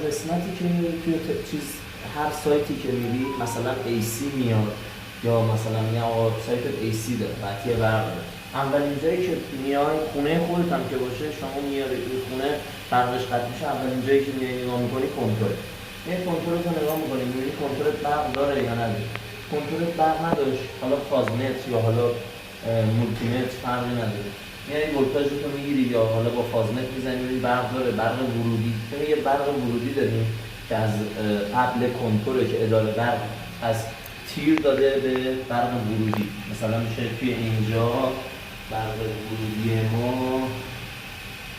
قسمتی که توی چیز هر سایتی که میری مثلا AC میاد یا مثلا میگن آقا سایتت AC داره قطعی برق داره، اولین جایی که میای خونه خودت هم که باشه شما میاری این خونه برقش قطع میشه، اولین جایی که میای نگاه میکنی کنتور. این کنتورت رو نگاه میکنی میبینی کنتورت برق داره یا نداره. کنتورت برق نداشت، حالا فازمتر یا حالا مولتیمتر فرقی نداره، میای ولتاژت رو میگیری یا حالا با فازمتر میزنی میبینی برق داره. برق ورودی، یه برق ورودی داریم که از قبل کنتوره که اداره برق از تیر داده به برق ورودی. مثلا میشه توی اینجا برق ورودی ما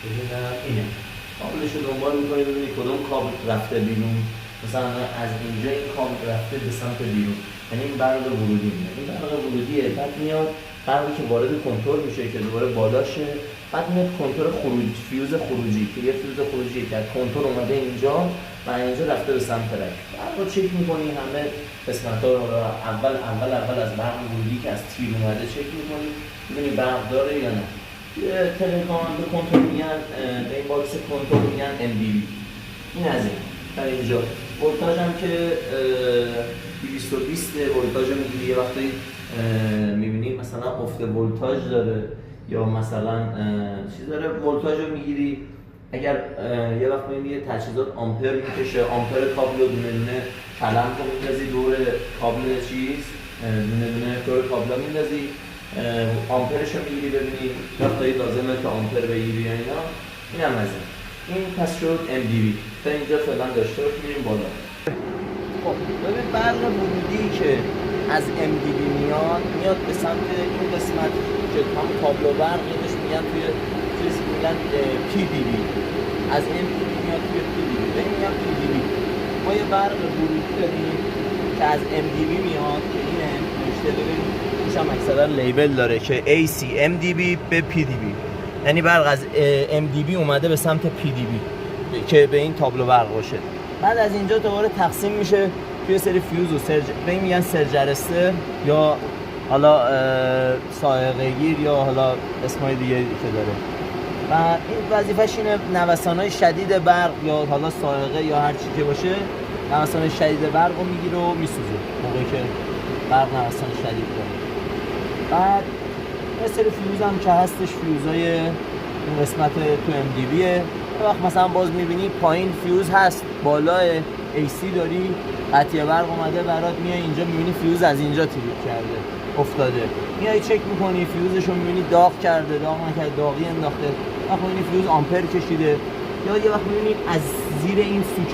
ببینم اینه، کابلش رو دنبال میکنی ببینی کدوم کابل رفته بیرون، مثلا از اینجا این کابل رفته به سمت بیرون، یعنی این برق ورودی میاد. این برق ورودیه، بعد میاد برقی که وارد کنتور میشه که دوباره بالاشه، بعد میاد کنتور خروج، فیوز خروجی که یه فیوز خروجی که از کنتور اومده اینجا و اینجا رفته به سمت رک. برق رو چک میکنی، همه قسمت‌ها رو اول از برق ورودی که از تیر اومده چک میکنی ببینی برق داره یا نه. تلکام به کنتور میگن، به این باکس کنتور میگن MDB. این از این تا اینجا. ولتاژ هم که 220 ولتاژ میگیری، یه وقتی میبینی مثلا افت ولتاژ داره یا مثلا چیز داره ولتاژ رو میگیری. اگر یه وقت میبینی یه تجهیزات آمپر میکشه، آمپر کابل رو دونه دونه کلم رو میندازی دور کابل چیز، دونه دونه دور کابل رو میندازی، آمپرش رو میگیری ببینی وقتی لازمه که آمپر بگیری یا اینا. این هم از این پس شد MDB. تا اینجا فعلا داشته باش، میریم بالا. خب ببین برق ورودی که از MDB میاد به سمت این قسمت که هم کابل و برق اینش میگن توی چیز میگن PDB. از MDB میاد توی PDB، به این میگن PDB. ما یه برق ورودی داریم که از MDB میاد که اینه نوشته ببینیم توش هم اکثرا لیبل داره که AC MDB به PDB، یعنی برق از MDB اومده به سمت PDB که به این تابلو برق باشه. بعد از اینجا دوباره تقسیم میشه توی سری فیوز و به این میگن سرجرسته یا حالا سائقه گیر یا حالا اسمای دیگه که داره. و این وظیفش اینه نوسان‌های شدید برق یا حالا سائقه یا هر چی که باشه نوسان شدید برق رو میگیره و میسوزه موقعی که برق نوسان شدید داره. بعد یه سری فیوز هم که هستش، فیوزای این قسمت تو MDBه. یه وقت مثلا باز میبینی پایین فیوز هست، بالا AC داری، قطعی برق اومده برات، میای اینجا میبینی فیوز از اینجا تریپ کرده افتاده، میای چک میکنی فیوزش رو میبینی داغ کرده، داغ نکرده، داغی انداخته، وقت میبینی فیوز آمپر کشیده، یا یه وقت میبینی از زیر این سوچه